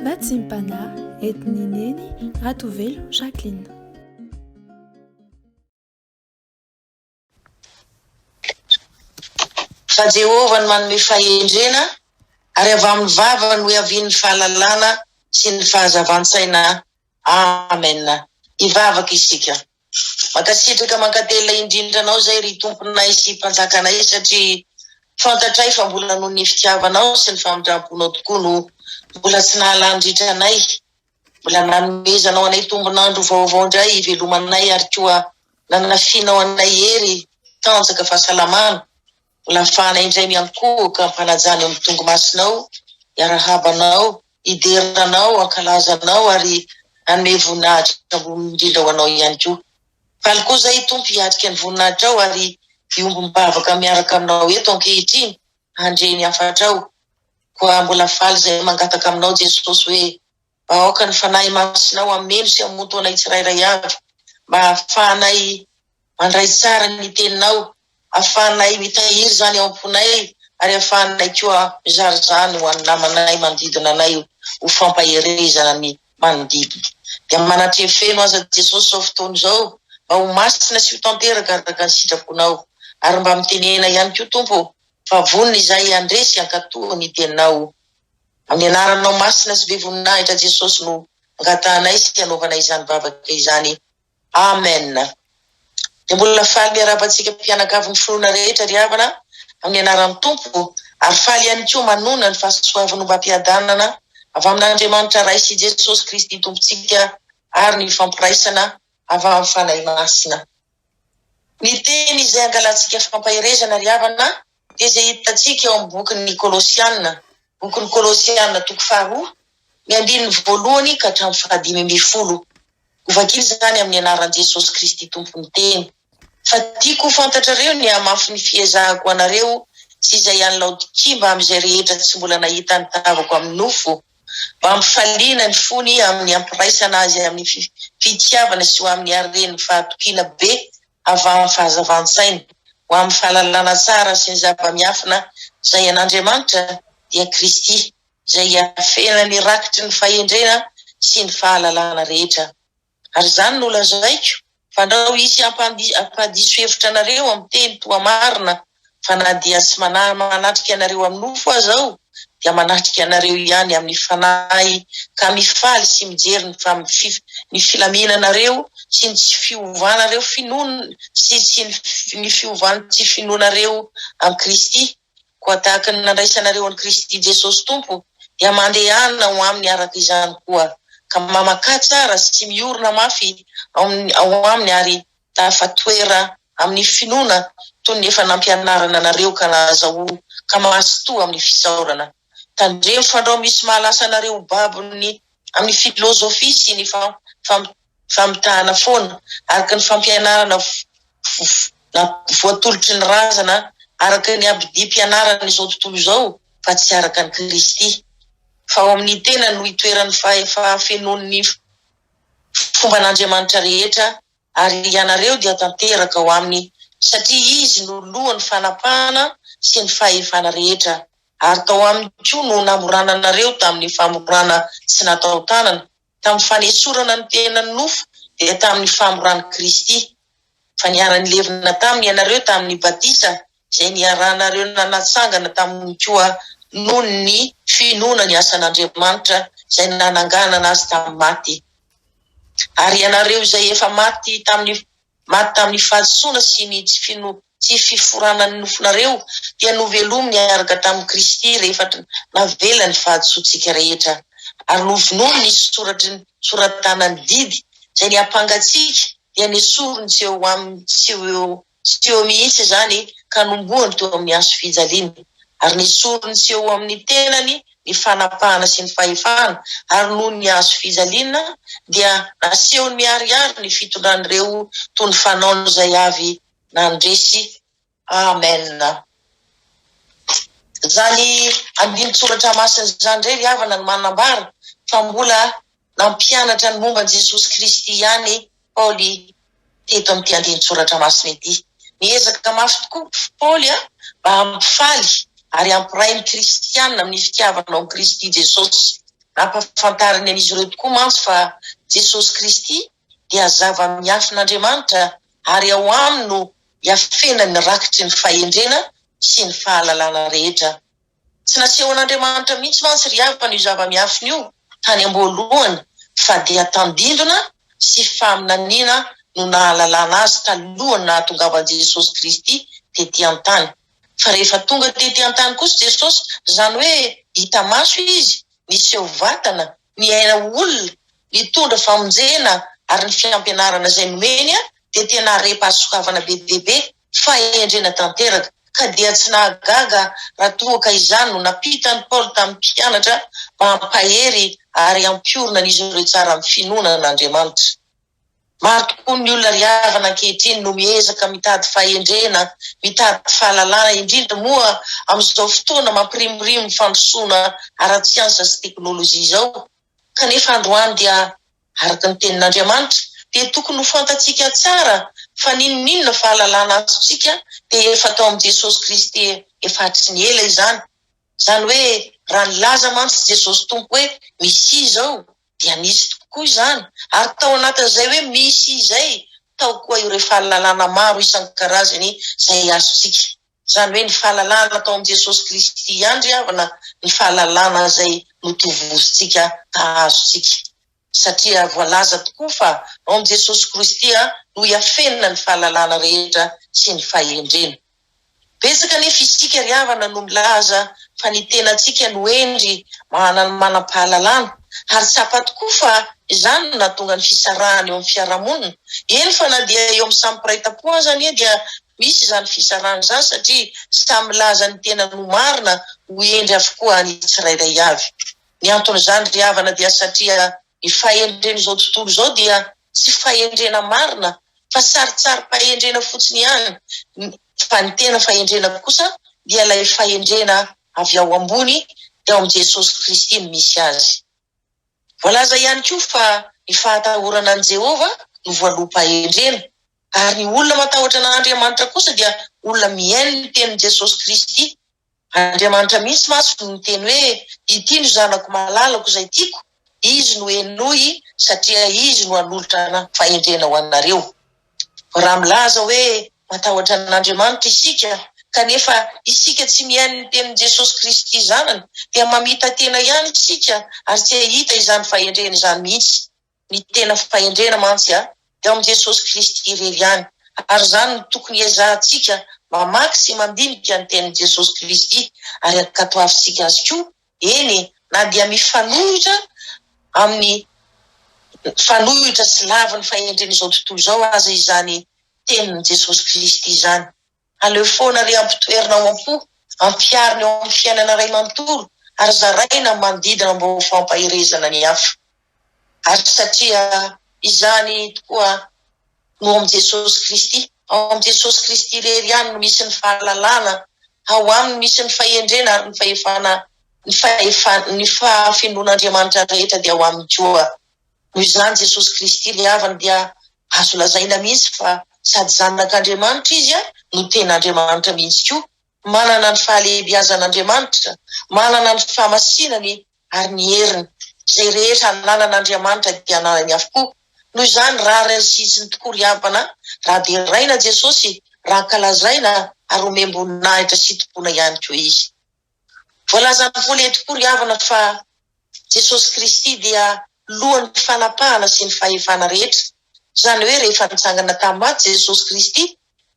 Vatsimpana etnineny Ratovelo Jacqueline. Fa Jehovah no manome fahendrena ary avy amin'ny vava no hiavian'ny fahalalana sy ny fahazavan-tsaina. Amen. Ivavaka isika. Mankasitraka mankatelina indrindranao zay ry tomponay sy mpanjakanay satria fantatray fa mbola noho ny fitiavanao sy ny famindramponao tokoa no mbola tsy nahalandritranay. Mbola nanomezanao anay tombonandro vaovao indray ivelomanay ary koa nanafinao anay hery tanjaka fahasalamana. Mbola ahafahanay indray miankohoka mpanajany amin'ny tongomasinao, iarahabanao, ideranao, ankalazanao ary anome voninahitra indrindra ho anao ihany koa. Faly koa zay tompo hiatrika ny voninahitra ao ary hiomby-mibavaka miaraka aminao eto ankehitriny handreny afatrao. Koa mbola faly zay mangataka aminao Jesosy hoe vahoaka ny fanahy masinao ameno sy amonto anay tsirairay avy, mba ahafahanay mandray tsara ny teninao, ahafahanay mitahiry zany ao am-ponay ary ahafahanay koa mizary zany ho an'ny namanay manodidina anay ho fampaherezana ny manodidina. Dia manatreha feno aza Jesosy ao fotoana izao mba ho masina sy ho tanteraka araka ny sitraponao ary mba mitenena ihany koa tompo fa vonona izay andresy ankatoa ny teninao. Amin'ny anaranao masina sy be voninahitra Jesosy no angatanay sy anaovanay izany vavaka izany. Amen. Dia mbola faly miarabantsika mpianakavy ny finoana rehetra ry havana amin'ny anaran'ny tompo ary faly ihany koa manona ny fahasoavana mba ampiadanana avy amin'Andriamanitra Ray sy Jesosy Kristy tompontsika ary ny fampiraisana avy amin'ny fanahy masina. Ny teny izay angalantsika fampaherezana ry havana dia izay hitantsika eo amin'ny bokin'ny Kolosianina, bokin'ny Kolosianina toko 2 ny andininy voalohany ka hatramin'ny 5:10. Ovakiny zany amin'ny anaran'i Jesosy Kristy tompony teny. Fa tiako fantatrareo ny hamafy ny fiezahako anareo sy izay any Laodikia mba amin'izay rehetra tsy mbola nahita ny tavako amin'ny nofo, mba ampifaliana ny fony amin'ny ampiraisana azy amin'ny fitiavana sy ho amin'ny haren'ny fahatokiana be avy amin'ny fahazavan-tsaina, ho amin'ny fahalalana tsara sy ny zava-miafina izay an'Andriamanitra dia Kristy, izay hiafena ny rakitry ny fahendrena sy ny fahalalana rehetra. Ary zany no lazaiko fa ndao isy ampahadiso hevitra anareo amin'ny teny toa marina fa na dia tsy manatrika anareo amin'ny nofo aza aho dia manatrika anareo ihany amin'ny fanahy ka mifaly sy mijery ny filaminanareo sy ny tsy fiovanareo finoana sy ny fiovan'ny tsy finoanareo amin'ny Kristy. Koa tahaka ny nandraisanareo an'i Kristy Jesosy tompo dia mandehana ho aminy araka izany koa ka mamaka tsara sy miorina mafy ao aminy ary tafatoera amin'ny finoana toy ny efa nampianarana anareo ka nazao ka mahasotoa amin'ny fisaorana. Tandremo fandrao misy mahalasa anareo babony amin'ny filozofia sy ny famitahana foana araka ny fampianarana voatolotry ny razana araka ny abidi-pianarana izao tontolo izao fa tsy araka ny Kristy. Fa ao amin'ny tena no itoeran'ny fahafenon'ny fomban'Andriamanitra rehetra ary ianareo dia tanteraka ao aminy satria izy no lohan'ny fanapahana sy ny fahefana rehetra ary tao aminy koa no namorana anareo tamin'ny famorana sy natao tanana tamin'ny fanesorana ny tenany nofo dia tamin'ny famorana Kristy. Fa niara-ny levina taminy ianareo tamin'ny batisa izay niaranareo nanatsangana tamin'ny koa noho ny finoana ny asan'Andriamanitra izay nananganana azy tamin'ny maty. Ary ianareo izay efa maty tamin'ny fahadisoana sy ny tsy fiforanany nofonareo dia novelomy niaraka tamin'ny Kristy rehefa navela ny fahadisoantsika rehetra. Ary novonomy ny soratanany didy izay niapangatsika dia nesorony tsy eo mihitsy zany ka nomboany teo amin'ny azo fijaliana. Ary nesorony tsy eo amin'ny tenany ny fanapahana sy ny fahefana ary noho ny azo fijaliana dia nasehony miariary ny fitondran'ireo toy ny fanaony izay avy nandresy. Amen. Zany andiny soratra masina zany indray ry havana ny manambara fa mbola nampianatra ny momba Jesosy Kristy ihany Paoly teto amin'ity andiny soratra masina ity. Niezaka mafy tokoa Paoly mba hampifaly ary hampiray ny kristianina amin'ny fitiavana ao Kristy Jesosy nampafantariny an'izy ireo tokoa mantsy fa Jesosy Kristy dia zava-miafin'Andriamanitra ary ao aminy no hiafenany rakitry ny fahendrena sy ny fahalalana rehetra. Tsy nasehon'Andriamanitra mihitsy mantsy ry havana io zava-miafina io tany am-boalohany, fa dia tandindona sy faminaniana no nahalalana azy talohany nahatongavan Jesosy Kristy tetỳ an-tany. Fa rehefa tonga tetỳ an-tany kosa Jesosy, zany hoe hita maso izy, niseho vatana, niaina olona, nitondra famonjena ary ny fiampianarana izay nomeny dia tena repa-sokavana be dehibe fahendrena tanteraka. Ka dia tsy nahagaga raha toa ka izany no napitany Paoly tamin'ny mpianatra mba hampahery ary hampiorina an'izy ireo tsara amin'ny finoanan'Andriamanitra. Maro tokoa ny olona ry havana ankehitriny no miezaka mitady fahendrena, mitady fahalalana, indrindra moa amin'izao fotoana mampirimorimo fandrosoana ara-tsiansa sy teknôlôjia izao. Kanefa androany dia araka ny tenin'Andriamanitra dia tokony ho fantatsika tsara fa ninon'inona fahalalana azontsika dia efa tao amin'ny Jesosy Kristy efa hatry ny ela izany. Zany hoe raha nilaza mantsy Jesosy Tompo hoe misy izao dia nisy tokoa izany, ary tao anatin'izay hoe misy izay tao koa ireo fahalalana maro isan-karazany izay azontsika. Zany hoe ny fahalalana tao amin'ny Jesosy Kristy ihany ry havana, ny fahalalana izay notovozitsika ka azontsika. Satria voalaza tokoa fa ao amin'ny Jesosy Kristy no hiafenina ny fahalalana rehetra sy ny fahendrena. Betsaka nefa isika ry havana no milaza fa ny tenantsika no endry manam-pahalalana, ary tsapa tokoa fa izany no nahatonga ny fisarahana eo amin'ny fiarahamonina. Eny fa na dia eo amin'ny sampiraita-po zany dia misy izany fisarahana izany satria samy milaza ny tena no marina ho endry avokoa ny tsirairay avy. Ny anton'izany ry havana dia satria ny fahendrena izao tontolo izao dia tsy fahendrena marina fa saritsary-pahendrena fotsiny ihany, fa ny tena fahendrena kosa dia ilay fahendrena avy ao ambony dia ao amin'ny Jesosy Kristy no misy azy. Voalaza ihany koa fa ny fahatahorana an'i Jehova no voaloha-pahendrena, ary ny olona matahotra n'Andriamanitra kosa dia olona miaino ny tenin'i Jesosy Kristy. Andriamanitra mihitsy maso no teny hoe ity no zanako malalako izay tiako, izy no enoy satria izy no hanolotra fahendrena ho anareo. Raha milaza hoe matahotra n'Andriamanitra isika kanefa isika tsy miaino ny tenin'i Jesosy Kristy zanany dia mamita tena ihany isika ary tsy hita izany fahendrena izany mihitsy. Ny tena fahendrena mantsy dia ao amin'ny Jesosy Kristy irery ihany, ary izany no tokony ezahantsika mamaky sy mandinika ny tenin'i Jesosy Kristy ary ankatoavintsika azy koa. Eny na dia mifanohitra amin'ny fanohitra sy lavin'ny fahendrena izao tontolo izao aza izany tenin'i Jesosy Kristy izany. Aleo foana ry ampitoerina ao am-po, ampiarina ao amin'ny fiainana iray manontolo ary zaraina manodidina mba ho fampahirezana ny hafa. Ary satria izany tokoa no amin'ny Jesosy Kristy, ao amin'ny Jesosy Kristy irery ihany no misy ny fahalalana, ao aminy misy ny fahendrena ary ny fahafinoan'Andriamanitra rehetra dia ao aminy koa. Noho izany Jesosy Kristy ry havana dia azo lazaina mihitsy fa sady zanak'Andriamanitra izy no ten'Andriamanitra mihitsy koa, manana ny fahalehibiazan'Andriamanitra, manana ny fahamasinany ary ny heriny. Izay rehetra ananan'Andriamanitra dia ananany avokoa. Noho izany raha reny sisiny tokoa ry havana, raha dia raina Jesosy, raha kalazaina ary omemboninahitra sy tokoana ihany koa izy. Voalazany voale tokoa ry havana fa Jesosy Kristy dia lohan'ny fanapahana sy ny fahefana rehetra. Zany hoe rehefa nitsangana tamin'ny maty Jesosy Kristy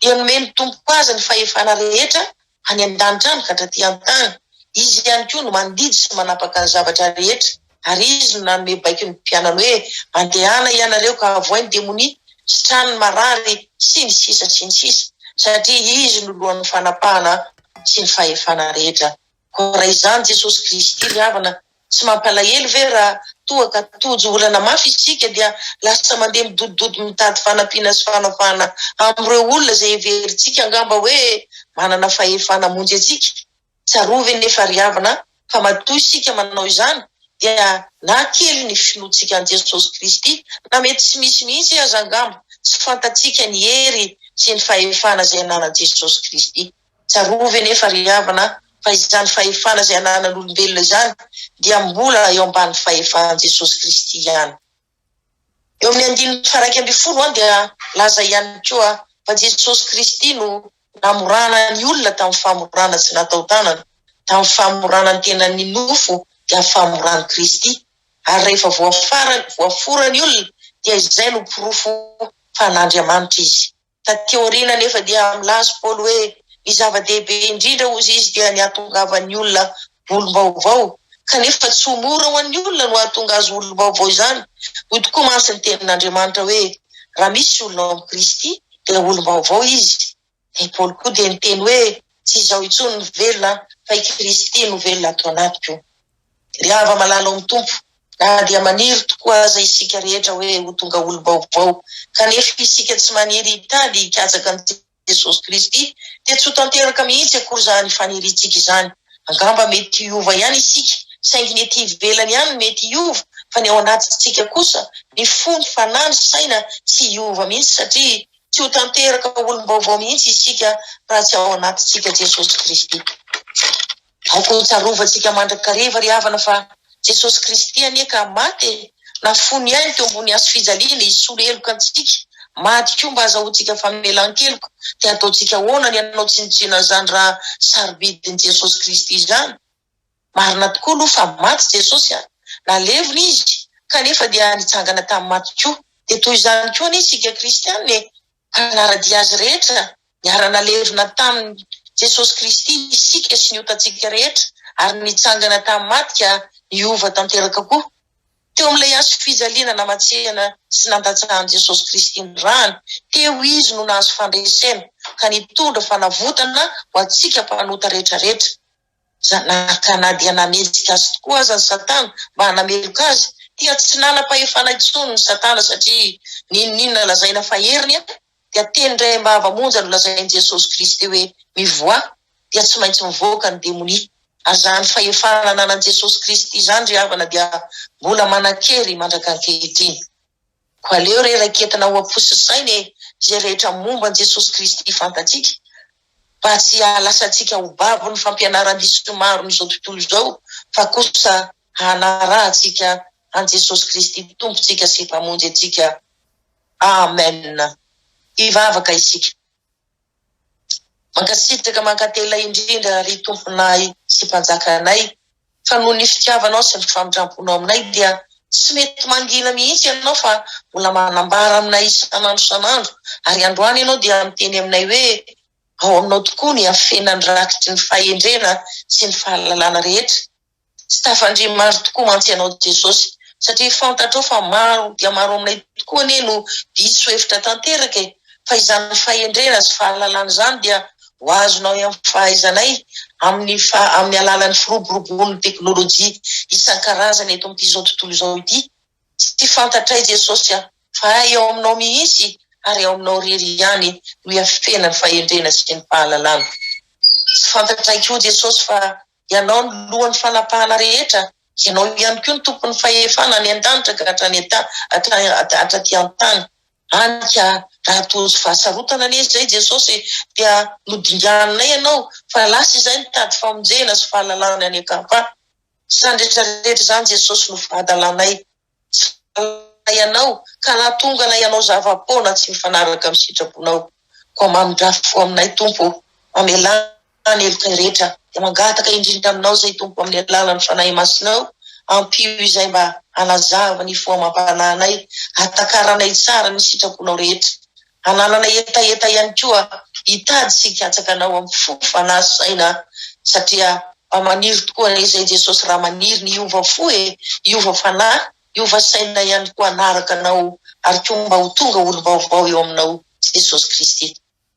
dia nomeny tompoka azy ny fahefana rehetra any an-danitra any ka hatraty an-tany. Izy ihany koa no mandidy sy manapaka ny zavatra rehetra, ary izy no nanome baiky ny mpianany hoe andehana ianareo ka avoainy demonia, sitrany marary sy ny sisa sy ny sisa, satria izy no lohan'ny fanapahana sy ny fahefana rehetra. Koa raha izany Jesosy Kristy ry havana, tsy mampalahelo ve raha toa ka tojo olana mafy isika dia lasa mandeha midodidody mitady fanampiana sy fanafana amin'ireo olona izay heverintsika angamba hoe manana fahefana monjy antsika. Tsarovy nefa ry havana fa matoa isika manao izany dia na kely ny finoantsika an Jesosy Kristy na mety tsy misy mihitsy aza angamba, tsy fantatsika ny hery sy ny fahefana izay ananan Jesosy Kristy. Tsarovy nefa ry havana fa izany fahefana izay ananan'olombelona izany dia mbola eo ambany fahefan'i Jesosy Kristy ihany. Eo amin'ny 1:20 dia laza ihany koa fa Jesosy Kristy no namorana ny olona tamin'ny famorana tsy natao tanana, tamin'ny famorana ny tena ny nofo dia famorana Kristy. Ary rehefa voafora ny olona dia izay no porofo fa n'Andriamanitra izy. Taty aoriana nefa dia milaza Paoly hoe ny zava-dehibe indrindra hozy izy dia ny ahatongavan'ny olona olom-baovao, kanefa tsy ho mora ho an'ny olona no ahatonga azy olom-baovao izany. Hoy tokoa mantsy ny tenin'Andriamanitra hoe raha misy olona ao amin'ny Kristy dia olom-baovao izy. Dia Paoly koa dia niteny hoe tsy izao intsony no velona fa i Kristy no velona ato anatiko. Ry hava malala ao amin'ny Tompo, na dia maniry tokoa aza isika rehetra hoe ho tonga olom-baovao, kanefa isika tsy maniry hitady hikatsaka ny Jesosy Kristy dia tsy ho tanteraka mihitsy akory izany faniritsika izany. Angamba mety hiova ihany isika, saingy ny ety ivelany ihany mety hiova, fa ny ao anatintsika kosa ny fony fanany saina tsy hiova mihitsy satria tsy ho tanteraka olom-baovao mihitsy isika raha tsy ao anatintsika Jesosy Kristy. Aoko tsarovantsika mandrakariva ry havana fa Jesosy Kristy aneka maty na fony ihany teo ambony hazo fijaliana hisolo heloka antsika. Maty koa mba azahoantsika famelan-keloka dia ataontsika ahoana ny anao tsinitsina izany raha sarobidin'i Jesosy Kristy izany. Marina tokoa aloha fa maty Jesosy, nalevona izy kanefa dia nitsangana tamin'ny maty koa. Dia toy izany koa ny isika kristianina hanaradia azy rehetra niara-nalevona tamin'ny Jesosy Kristy isika sy ny otantsika rehetra ary nitsangana tamin'ny maty ka niova tanteraka koa. Teo amin'ilay hazo fijaliana namatsehana sy nandatsahan'i Jesosy Kristy ny rany, teo izy no nahazo fandresena ka nitondra fanavotana ho antsika mpanota rehetrarehetra. Na dia nametsika azy tokoa aza ny Satana mba hanameloka azy, dia tsy nanam-pahefana intsony ny Satana satria ninona lazaina fa heriny dia teny indray mba hava-monja no lazain'i Jesosy Kristy hoe mivoa dia tsy maintsy mivoaka ny demonia. Ary izany fahefana ananan'i Jesosy Kristy izany ry havana dia mbola manan-kery mandraka ankehitriny. Koa aleo reraketana ho amposi saina izay rehetra momba an'i Jesosy Kristy fantatsika, mba tsy halasantsika ho babo ny fampianaran-diso maro n'izao tontolo izao, fa kosa hanarahantsika an Jesosy Kristy tompontsika sy mpamonjy antsika. Amen. Hivavaka isika. Mankasitraka mankatela indrindra ry tomponay sy mpanjakanay, fa noho ny fitiavanao sy ny fifamindramponao aminay dia tsy mety mangina mihitsy ianao fa mbola manambara aminay isan'andro, ary androany ianao dia miteny aminay hoe ao aminao tokoa ny hafenany rakitry ny fahendrena sy ny fahalalana rehetra. Tsy tafandrimary tokoa mantsy ianao Jesosy, satria fantatrao fa maro dia maro aminay tokoa anie no diso hevitra tanteraka, fa izany fahendrena sy fahalalana izany dia ho azonao amin'ny fahaizanay amin'ny alalan'ny firoborobon'ny teknôlôjia isan-karazany eto amin'ity izao tontolo izao ity. Tsy fantatray Jesosy fa eo aminao mihitsy ary eo aminao rery ihany no hiafenany fahendrena sy ny fahalalana. Tsy fantatray koa Jesosy fa ianao ny lohan'ny fanapahana rehetra, ianao ihany koa ny tompon'ny fahefana ny an-danitra ka hatraty an-tany. Anka raha tozy fahasarotana anie izay Jesosy dia nodinganina ianao fa lasa izay nitady famonjena sy fahalalana any akapa. Sandretrarehetra izany Jesosy no fahadalanay. Ianao ka nahatongana ianao zava-poana tsy mifanaraka amin'ny sitraponao. Koa mamindrafo aminay Tompo, mamelana heloka rehetra dia mangataka indrindra aminao zay Tompo amin'ny alalan'ny fanahy masinao. Ampio izay mba hanazava ny foamam-pahananay, hatakaranay tsara ny sitraponao rehetra. Hanananay etaeta ihany koa hitady sy hikatsakanao amin'ny fo fanahy saina, satria maniry tokoa izay Jesosy raha maniry ny hiova fo hiova fanahy, hiova saina ihany koa anaraka anao, ary koa mba ho tonga olo-baovao eo aminao Jesosy Kristy.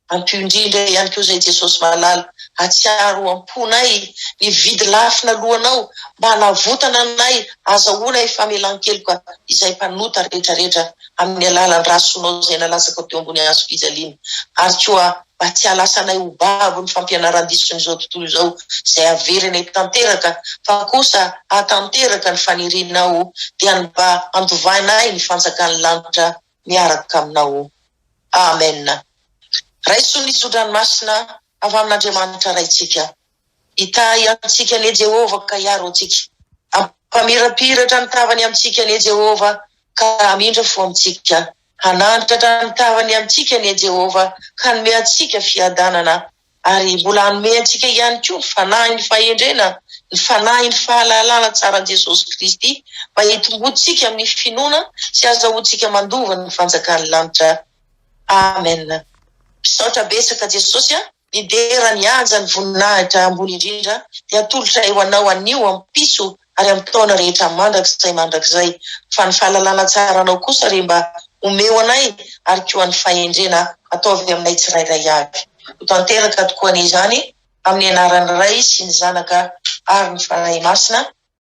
Ampio indrindra ihany koa izay Jesosy mahalala hatsiaro amponay ny vidy lafina lohanao mba hanavotana anay azahoanay famelan-keloka izay mpanota rehetrarehetra amin'ny alalan'ny rasonao izay nalasaka teo ambony hazo fijaliana. Ary koa mba tsy halasanay ho babo ny fampianaran-diso n'izao tontolo izao izay averenay tanteraka, fa kosa hatanteraka ny fanirinao dia mba andovainay ny fanjakan'ny lanitra miaraka aminao. Amen. Raiso ny tsodranomasina avy amin'Andriamanitra raitsika. hitahy amintsika anie Jehova ka hiaro antsika. Ampamirapiratra ny tavany amintsika anie Jehova ka amindra fo amintsika. Hanandratra ny tavany amintsika anie Jehova ka hanome antsika fiadanana. Ary mbola hanome antsika ihany koa ny fanahy ny fahendrena, ny fanahy ny fahalalana tsaran'i Jesosy Kristy mba hitomboantsika amin'ny finoana sy azahoantsika mandova ny fanjakan'ny lanitra. Amen. Misaotra besaka Jesosy midera ny anja ny voninahitra ambony indrindra dia atolotra eo anao anio amin'ny piso ary amin'ny taona rehetra mandrakizay. Fa ny fahalalana tsaranao kosa re mba omeo anay ary koa ny fahendrena ataovy aminay tsirairay avy. Ho tanteraka tokoa an'izany amin'ny anaran'ny Ray sy ny Zanaka ary ny Fanahy Masina